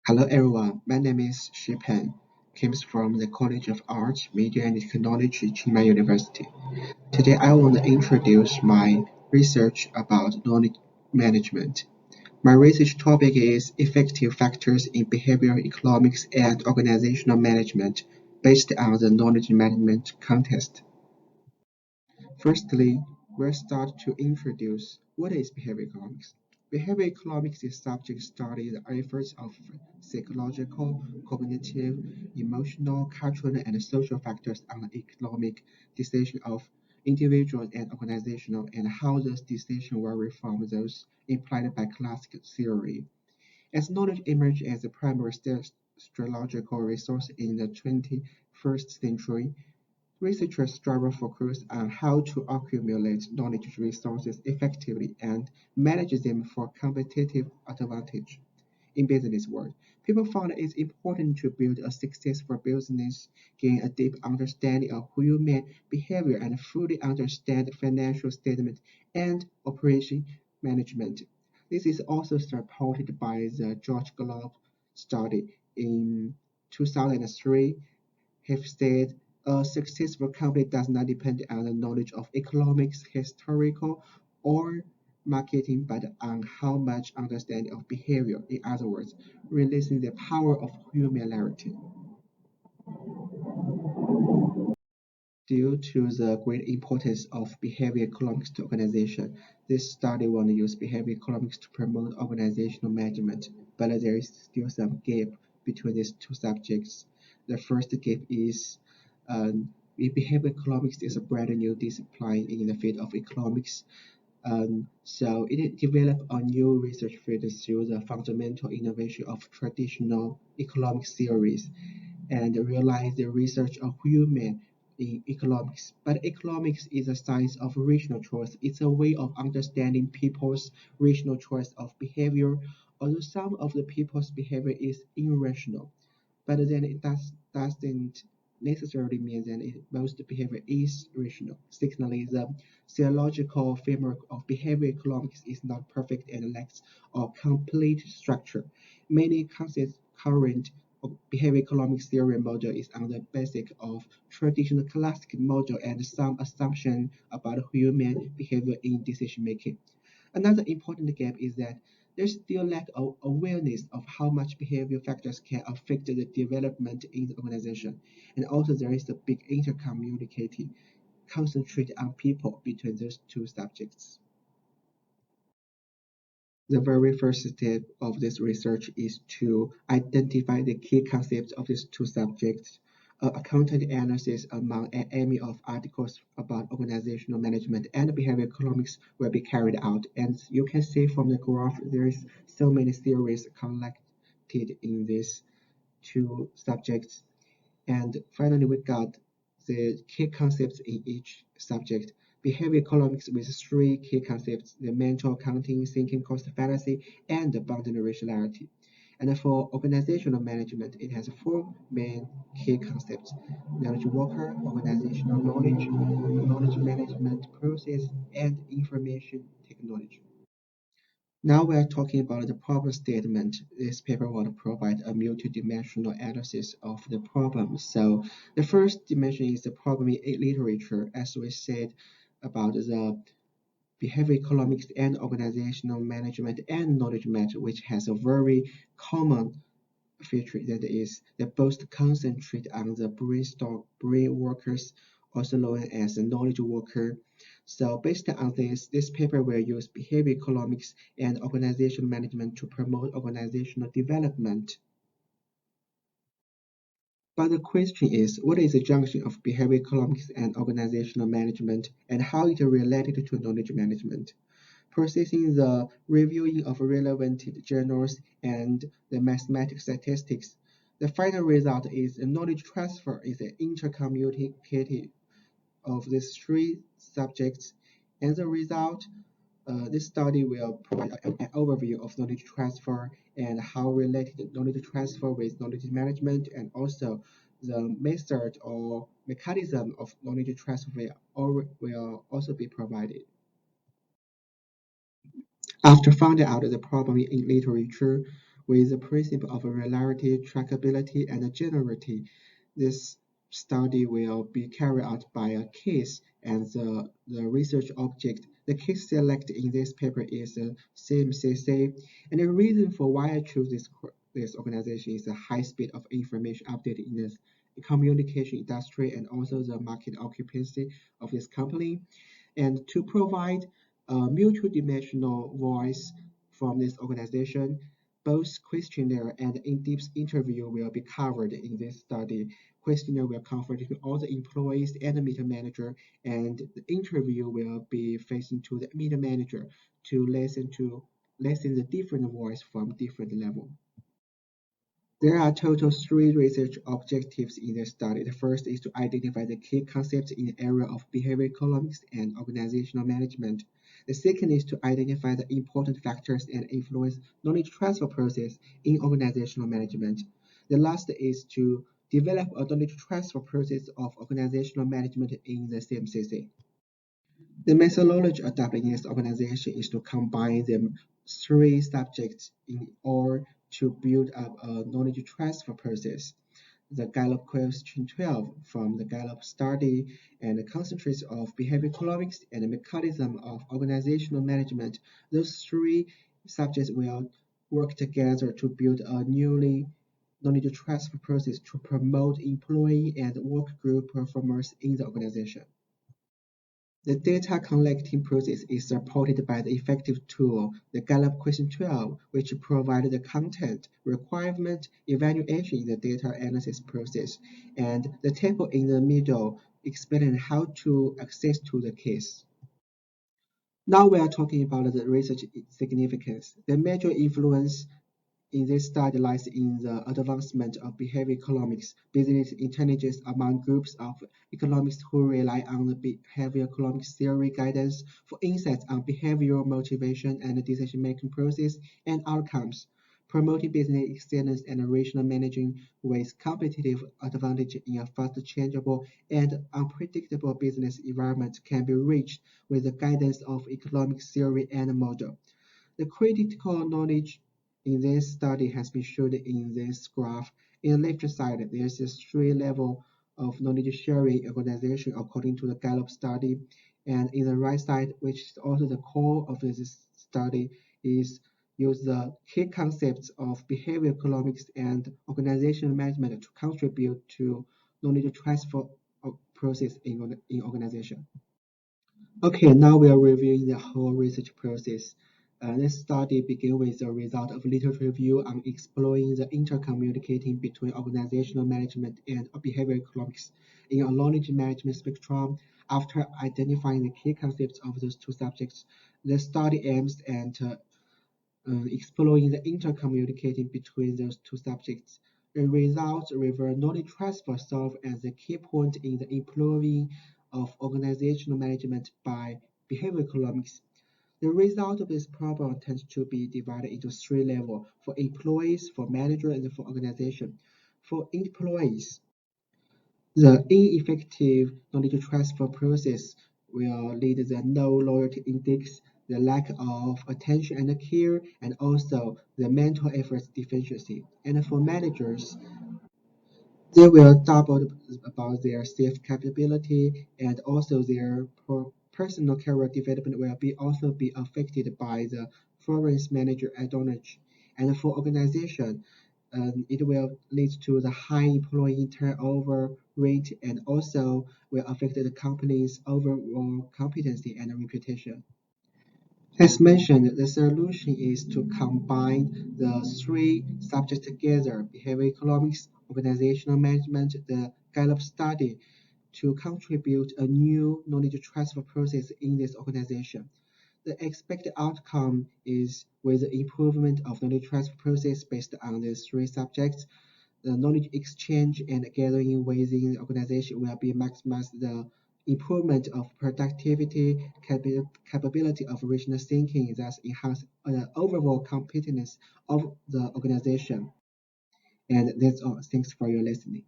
Hello everyone, my name is Xi Peng, comes from the College of Arts, Media and Technology, Chiang University. Today I want to introduce my research about knowledge management. My research topic is effective factors in behavioral economics and organizational management based on the knowledge management context. Firstly, we'll start to introduce what is behavior economics. Behavior economics is subject study the efforts of psychological, cognitive, emotional, cultural, and social factors on the economic decision of individuals and organizational and how those decisions vary from those implied by classical theory. As knowledge emerged as a primary strategical resource in the 21st century, researchers struggle focus on how to accumulate knowledge resources effectively and manage them for competitive advantage. In business world, people found it's important to build a successful business, gain a deep understanding of human behavior, and fully understand financial statement and operation management. This is also supported by the George Globe study in 2003 have said a successful company does not depend on the knowledge of economics, historical, or marketing, but on how much understanding of behavior. In other words, releasing the power of humanity. Due to the great importance of behavior economics to organization, this study want to use behavior economics to promote organizational management, but there is still some gap between these two subjects. The first gap is behavior economics is a brand new discipline in the field of economics. So it developed a new research field through the fundamental innovation of traditional economic theories and realize the research of human in economics. But economics is a science of rational choice. It's a way of understanding people's rational choice of behavior, although some of the people's behavior is irrational. But then doesn't necessarily mean that most behavior is rational. Secondly, the theological framework of behavior economics is not perfect and lacks a complete structure. Many concepts current behavior economics theory model is on the basis of traditional classical model and some assumption about human behavior in decision making. Another important gap is that there's still lack of awareness of how much behavior factors can affect the development in the organization. And also there is a big intercommunicating concentrate on people between those two subjects. The very first step of this research is to identify the key concepts of these two subjects. A content analysis among an army of articles about organizational management and behavior economics will be carried out. And you can see from the graph, there is so many theories collected in these two subjects. And finally, we got the key concepts in each subject. Behavior economics with three key concepts, the mental accounting, thinking cost fallacy, and the boundary rationality. And for organizational management, it has four main key concepts: knowledge worker, organizational knowledge, knowledge management process, and information technology. Now we are talking about the problem statement. This paper will provide a multidimensional analysis of the problem. So the first dimension is the problem in literature, as we said about the behavior economics and organizational management and knowledge management, which has a very common feature that is that both concentrate on the brain workers, also known as the knowledge worker. So based on this paper will use behavior economics and organizational management to promote organizational development. But the question is, what is the junction of behavior economics and organizational management and how it is related to knowledge management? Processing the reviewing of relevant journals and the mathematical statistics. The final result is a knowledge transfer is an intercommunicative of these three subjects. As a result, this study will provide an overview of knowledge transfer and how related knowledge transfer with knowledge management and also the method or mechanism of knowledge transfer will also be provided. After finding out the problem in literature, with the principle of reliability, trackability, and generality. This study will be carried out by a case, and the research object, the case selected in this paper is the CMCC. And the reason for why I choose this organization is the high speed of information updated in the communication industry and also the market occupancy of this company, and to provide a multidimensional voice from this organization. Both questionnaire and in-depth interview will be covered in this study. Questionnaire will cover to all the employees and the meter manager, and the interview will be facing to the meter manager to listen the different voice from different level. There are total three research objectives in the study. The first is to identify the key concepts in the area of behavior economics and organizational management. The second is to identify the important factors and influence knowledge transfer process in organizational management. The last is to develop a knowledge transfer process of organizational management in the CMCC. The methodology adopted in this organization is to combine the three subjects in order to build up a knowledge transfer process. The Gallup question 12 from the Gallup study and the concentrates of behavior economics and the mechanism of organizational management. Those three subjects will work together to build a newly knowledge transfer process to promote employee and work group performance in the organization. The data collecting process is supported by the effective tool, the Gallup Question 12, which provides the content, requirement, evaluation in the data analysis process, and the table in the middle explains how to access to the case. Now we are talking about the research significance. The major influence in this study lies in the advancement of behavior economics, business intelligence among groups of economists who rely on the behavior economics theory guidance for insights on behavioral motivation and decision-making process and outcomes, promoting business excellence and rational managing with competitive advantage in a fast changeable and unpredictable business environment can be reached with the guidance of economic theory and model. The critical knowledge in this study has been shown in this graph. In the left side, there's a three level of knowledge sharing organization according to the Gallup study. And in the right side, which is also the core of this study, is use the key concepts of behavior economics and organizational management to contribute to knowledge transfer process in organization. Okay, now we are reviewing the whole research process. This study begins with the result of literature review on exploring the intercommunicating between organizational management and behavior economics in a knowledge management spectrum. After identifying the key concepts of those two subjects, the study aims at exploring the intercommunicating between those two subjects. The results reveal knowledge transfer serves as the key point in the improving of organizational management by behavior economics. The result of this problem tends to be divided into three levels: for employees, for manager, and for organization. For employees, the ineffective knowledge transfer process will lead to the low loyalty index, the lack of attention and care, and also the mental effort deficiency. And for managers, they will double about their self-capability and also their personal career development will also be affected by the foreign manager advantage. And for organization, it will lead to the high employee turnover rate and also will affect the company's overall competency and reputation. As mentioned, the solution is to combine the three subjects together: behavior economics, organizational management, the Gallup study, to contribute a new knowledge transfer process in this organization. The expected outcome is with the improvement of knowledge transfer process based on these three subjects. The knowledge exchange and gathering within the organization will be maximize the improvement of productivity, capability of original thinking, thus enhance the overall competitiveness of the organization. And that's all. Thanks for your listening.